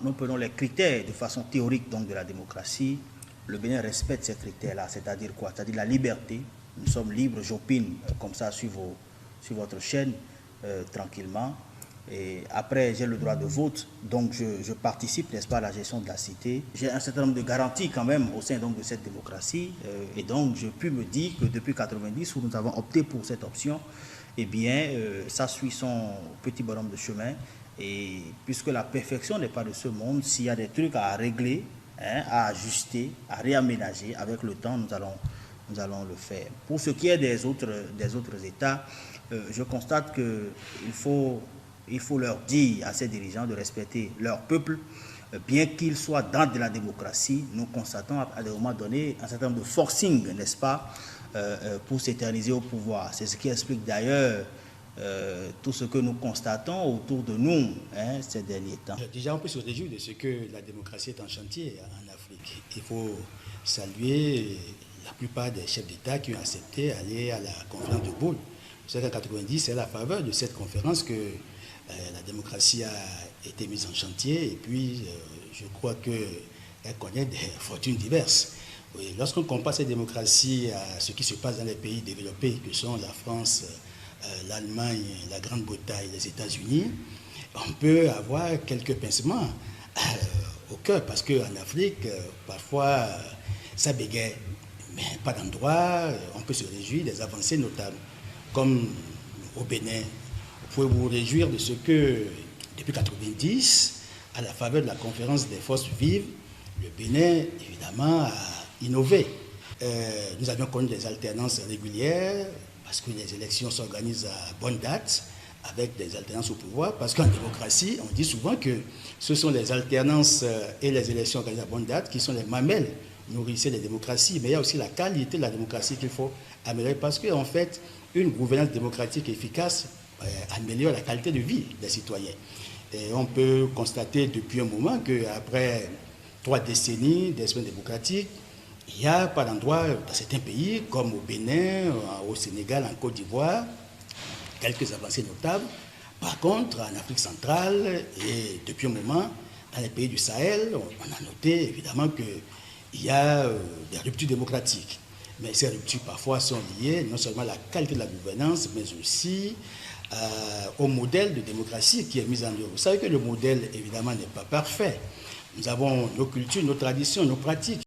nous prenons les critères de façon théorique donc, de la démocratie, le Bénin respecte ces critères-là, c'est-à-dire quoi? C'est-à-dire la liberté. Nous sommes libres, j'opine comme ça sur votre chaîne, tranquillement. Et après, j'ai le droit de vote, donc je participe, n'est-ce pas, à la gestion de la cité. J'ai un certain nombre de garanties quand même au sein donc, de cette démocratie. Et donc, je puis me dire que depuis 1990, où nous avons opté pour cette option, eh bien, ça suit son petit bonhomme de chemin. Et puisque la perfection n'est pas de ce monde, s'il y a des trucs à régler, hein, à ajuster, à réaménager, avec le temps, nous allons le faire. Pour ce qui est des autres États, je constate qu'il faut leur dire à ces dirigeants de respecter leur peuple, bien qu'ils soient dans de la démocratie. Nous constatons à des moments donnés un certain nombre de forcing, n'est-ce pas, pour s'éterniser au pouvoir. C'est ce qui explique d'ailleurs tout ce que nous constatons autour de nous ces derniers temps. Déjà, on peut se réjouir de ce que la démocratie est en chantier en Afrique. Il faut saluer la plupart des chefs d'État qui ont accepté d'aller à la conférence de Bâle. C'est qu'en 1990, c'est à la faveur de cette conférence que la démocratie a été mise en chantier. Et puis, je crois qu'elle connaît des fortunes diverses. Lorsqu'on compare cette démocratie à ce qui se passe dans les pays développés, que sont la France, l'Allemagne, la Grande-Bretagne, les États-Unis, on peut avoir quelques pincements au cœur, parce qu'en Afrique, parfois, ça bégaye, mais pas d'endroit. On peut se réjouir des avancées notables, comme au Bénin. Vous pouvez vous réjouir de ce que, depuis 1990, à la faveur de la conférence des forces vives, le Bénin, évidemment, a innové. Nous avions connu des alternances régulières, parce que les élections s'organisent à bonne date, avec des alternances au pouvoir, parce qu'en démocratie, on dit souvent que ce sont les alternances et les élections organisées à bonne date qui sont les mamelles nourrissées des démocraties, mais il y a aussi la qualité de la démocratie qu'il faut améliorer, parce qu'en fait, une gouvernance démocratique efficace améliore la qualité de vie des citoyens. Et on peut constater depuis un moment qu'après 3 décennies d'expérience démocratique, il n'y a pas d'endroit dans certains pays, comme au Bénin, au Sénégal, en Côte d'Ivoire, quelques avancées notables. Par contre, en Afrique centrale, et depuis un moment, dans les pays du Sahel, on a noté évidemment qu'il y a des ruptures démocratiques. Mais ces ruptures parfois sont liées non seulement à la qualité de la gouvernance, mais aussi au modèle de démocratie qui est mis en œuvre. Vous savez que le modèle, évidemment, n'est pas parfait. Nous avons nos cultures, nos traditions, nos pratiques.